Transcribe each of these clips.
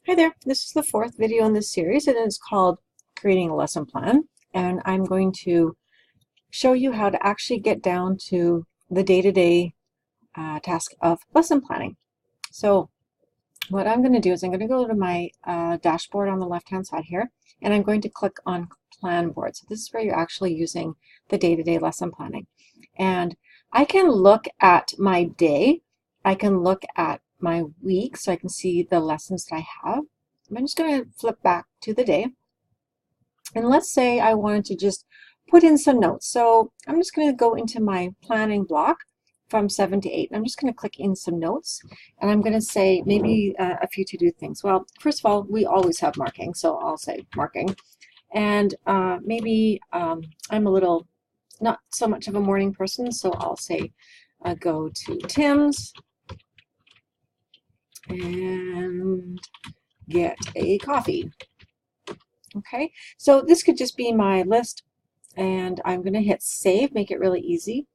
Hi there, this is the fourth video in this series and it's called Creating a Lesson Plan, and I'm going to show you how to actually get down to the day-to-day task of lesson planning. So what I'm going to do is I'm going to go to my dashboard on the left-hand side here, and I'm going to click on Plan Board. So this is where you're actually using the day-to-day lesson planning. And I can look at my day, I can look at my week, so I can see the lessons that I have. I'm just going to flip back to the day. And let's say I wanted to just put in some notes. So I'm just going to go into my planning block from 7 to 8. I'm just going to click in some notes, and I'm going to say maybe a few to-do things. Well, first of all, we always have marking, so I'll say marking. And maybe I'm a little not so much of a morning person, so I'll say go to Tim's and get a coffee. Okay, so this could just be my list, and I'm going to hit save, make it really easy,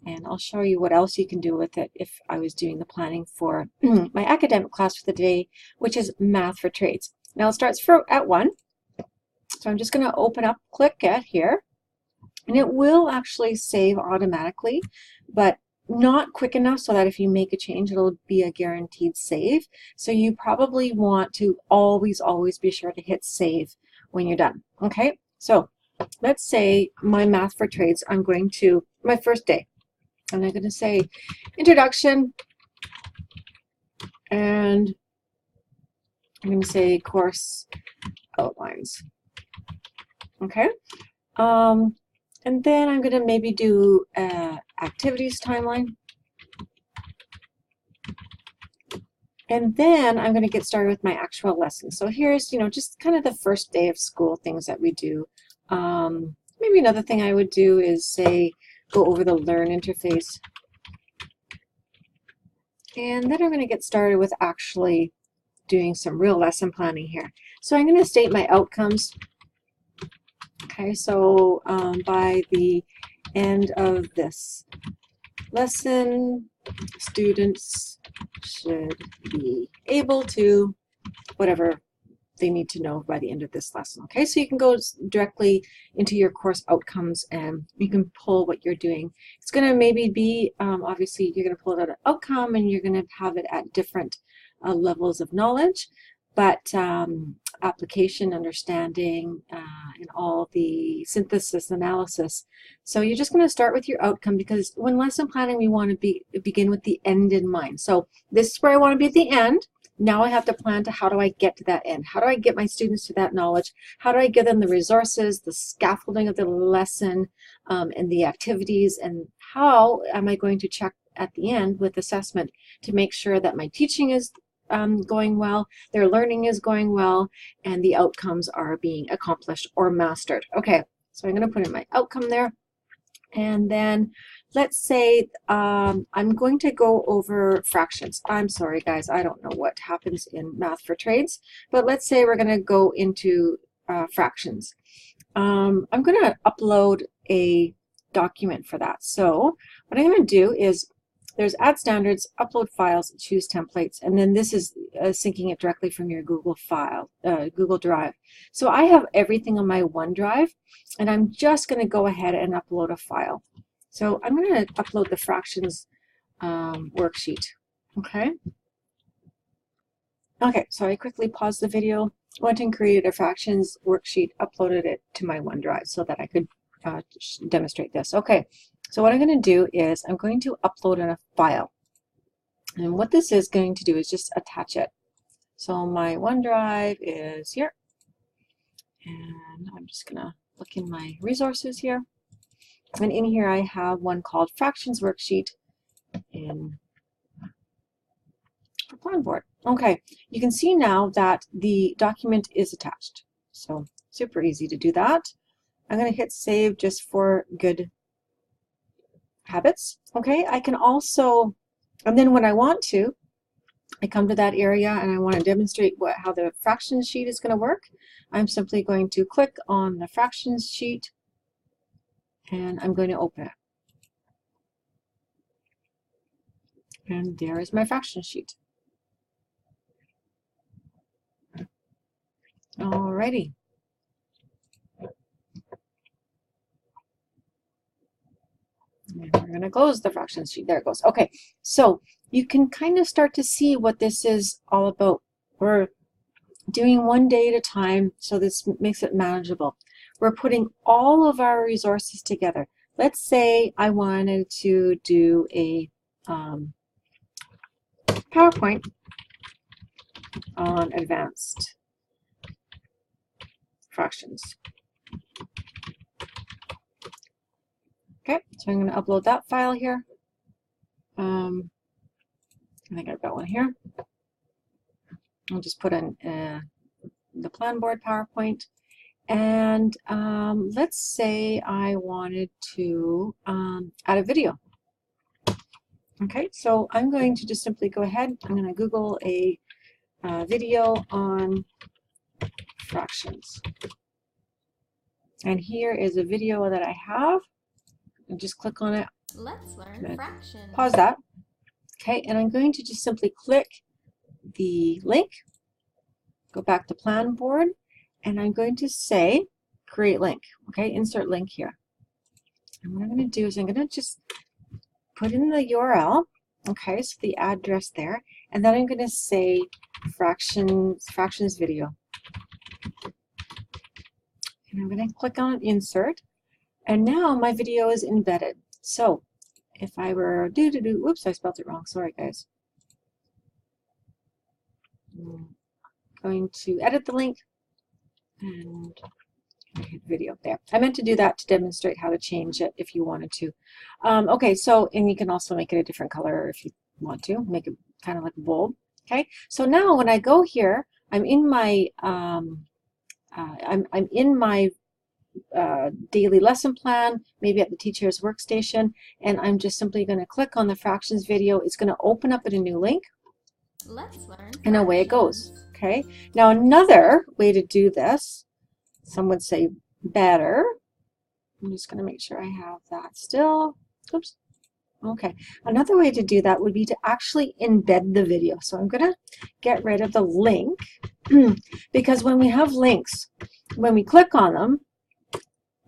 and I'll show you what else you can do with it if I was doing the planning for my academic class for the day, which is Math for Trades. Now it starts at 1, so I'm just going to open up, click Get here, and it will actually save automatically, but not quick enough so that if you make a change, it'll be a guaranteed save. So you probably want to always be sure to hit save when you're done. Okay, so let's say my Math for Trades, I'm going to, my first day, and I'm going to say introduction, and I'm going to say course outlines. Okay, and then I'm going to maybe do activities timeline. And then I'm going to get started with my actual lesson. So here's, just kind of the first day of school things that we do. Maybe another thing I would do is say, go over the Learn interface. And then I'm going to get started with actually doing some real lesson planning here. So I'm going to state my outcomes. Okay, so by the end of this lesson, students should be able to whatever they need to know by the end of this lesson. Okay, so you can go directly into your course outcomes and you can pull what you're doing. It's going to maybe be, obviously you're going to pull it out of outcome and you're going to have it at different levels of knowledge, but application, understanding, and all the synthesis, analysis. So you're just going to start with your outcome, because when lesson planning, we want to begin with the end in mind. So this is where I want to be at the end. Now I have to plan to how do I get to that end? How do I get my students to that knowledge? How do I give them the resources, the scaffolding of the lesson, and the activities? And how am I going to check at the end with assessment to make sure that my teaching is going well, their learning is going well, and the outcomes are being accomplished or mastered? Okay, so I'm going to put in my outcome there. And then let's say I'm going to go over fractions. I'm sorry, guys, I don't know what happens in Math for Trades, but let's say we're going to go into fractions. I'm going to upload a document for that. So what I'm going to do is there's Add Standards, Upload Files, Choose Templates, and then this is syncing it directly from your Google Drive. So I have everything on my OneDrive, and I'm just going to go ahead and upload a file. So I'm going to upload the fractions worksheet. Okay. Okay, so I quickly paused the video, went and created a fractions worksheet, uploaded it to my OneDrive so that I could demonstrate this. Okay, so what I'm going to do is I'm going to upload in a file. And what this is going to do is just attach it. So my OneDrive is here. And I'm just going to look in my resources here. And in here I have one called Fractions Worksheet in Planboard. Okay, you can see now that the document is attached. So super easy to do that. I'm going to hit save just for good habits. Okay, I can also, and then when I want to, I come to that area and I want to demonstrate how the fractions sheet is going to work. I'm simply going to click on the fractions sheet and I'm going to open it. And there is my fraction sheet. Alrighty. And we're going to close the fractions sheet. There it goes. Okay, so you can kind of start to see what this is all about. We're doing one day at a time, so this makes it manageable. We're putting all of our resources together. Let's say I wanted to do a PowerPoint on advanced fractions. Okay, so I'm going to upload that file here. I think I've got one here. I'll just put in the Planboard PowerPoint. And let's say I wanted to add a video. Okay, so I'm going to just simply go ahead. I'm going to Google a video on fractions. And here is a video that I have. And just click on it. Let's learn fractions. Pause that. Okay, and I'm going to just simply click the link, go back to Planboard, and I'm going to say create link. Okay, insert link here. And what I'm going to do is I'm going to just put in the URL. Okay, so the address there, and then I'm going to say fractions video. And I'm going to click on insert. And now my video is embedded. So if I were oops, I spelled it wrong. Sorry, guys. I'm going to edit the link and hit video there. I meant to do that to demonstrate how to change it if you wanted to. Okay, so, and you can also make it a different color if you want to, make it kind of like bold. Okay, so now when I go here, I'm in my daily lesson plan, maybe at the teacher's workstation, and I'm just simply going to click on the fractions video. It's going to open up in a new link. Let's learn fractions. And away it goes. Okay. Now another way to do this, some would say better. I'm just going to make sure I have that still. Oops. Okay. Another way to do that would be to actually embed the video. So I'm going to get rid of the link because when we have links, when we click on them,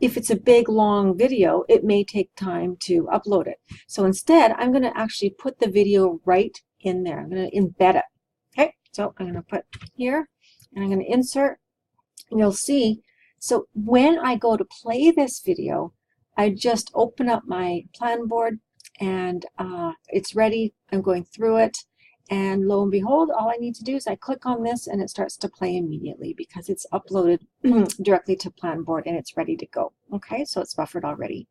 if it's a big long video, it may take time to upload it. So instead, I'm going to actually put the video right in there. I'm going to embed it. Okay, so I'm going to put here, and I'm going to insert, and you'll see. So when I go to play this video, I just open up my Planboard, and it's ready. I'm going through it, and lo and behold, all I need to do is I click on this, and it starts to play immediately because it's uploaded directly to Planboard, and it's ready to go. Okay, so it's buffered already.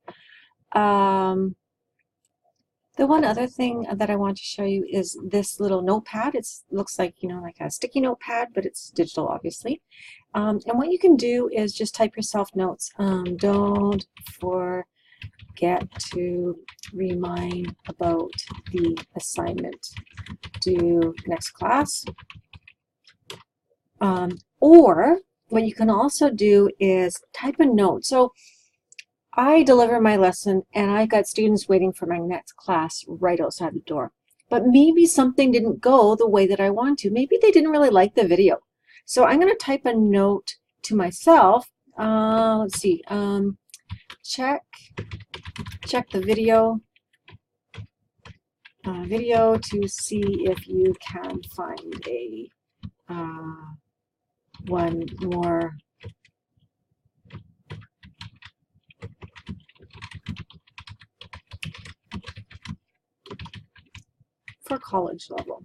The one other thing that I want to show you is this little notepad. It looks like, you know, like a sticky notepad, but it's digital, obviously. And what you can do is just type yourself notes. Don't forget to remind about the assignment due next class. Or what you can also do is type a note. So I deliver my lesson and I got students waiting for my next class right outside the door. But maybe something didn't go the way that I want to. Maybe they didn't really like the video. So I'm going to type a note to myself. Let's see. Check the video to see if you can find a one more for college level.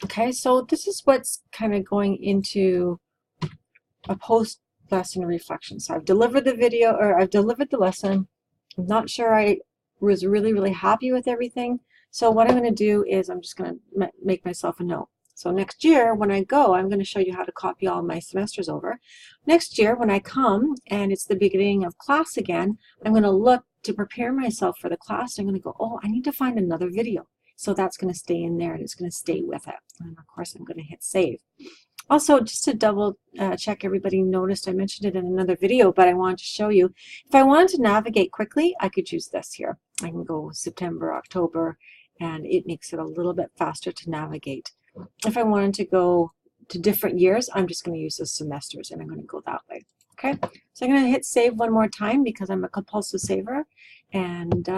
Okay, so this is what's kind of going into a post-lesson reflection. So I've delivered the video, or I've delivered the lesson. I'm not sure I was really happy with everything. So what I'm going to do is I'm just going to make myself a note. So next year when I go, I'm going to show you how to copy all my semesters over. Next year when I come and it's the beginning of class again, I'm going to look to prepare myself for the class. I'm going to go, oh, I need to find another video. So that's going to stay in there and it's going to stay with it. And of course I'm going to hit save. Also, just to double check, everybody noticed I mentioned it in another video, but I wanted to show you. If I wanted to navigate quickly, I could use this here. I can go September, October, and it makes it a little bit faster to navigate. If I wanted to go to different years, I'm just going to use the semesters, and I'm going to go that way. Okay, so I'm going to hit save one more time because I'm a compulsive saver, and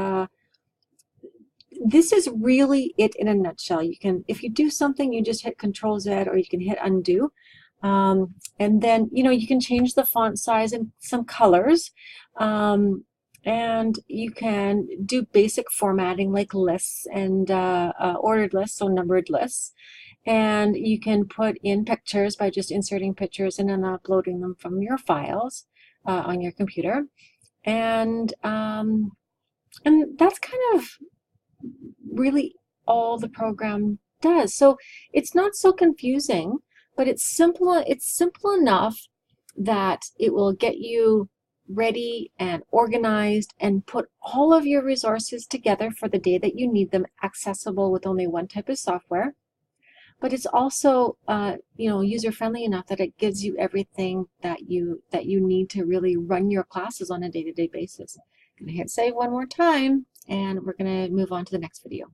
this is really it in a nutshell. You can, if you do something, you just hit Control Z, or you can hit undo. And then, you know, you can change the font size and some colors. And you can do basic formatting like lists and ordered lists, so numbered lists. And you can put in pictures by just inserting pictures and then uploading them from your files on your computer. And that's kind of really all the program does. So it's not so confusing, but it's simple enough that it will get you ready and organized and put all of your resources together for the day that you need them, accessible with only one type of software. But it's also you know, user-friendly enough that it gives you everything that you need to really run your classes on a day-to-day basis. I'm going to hit save one more time, and we're going to move on to the next video.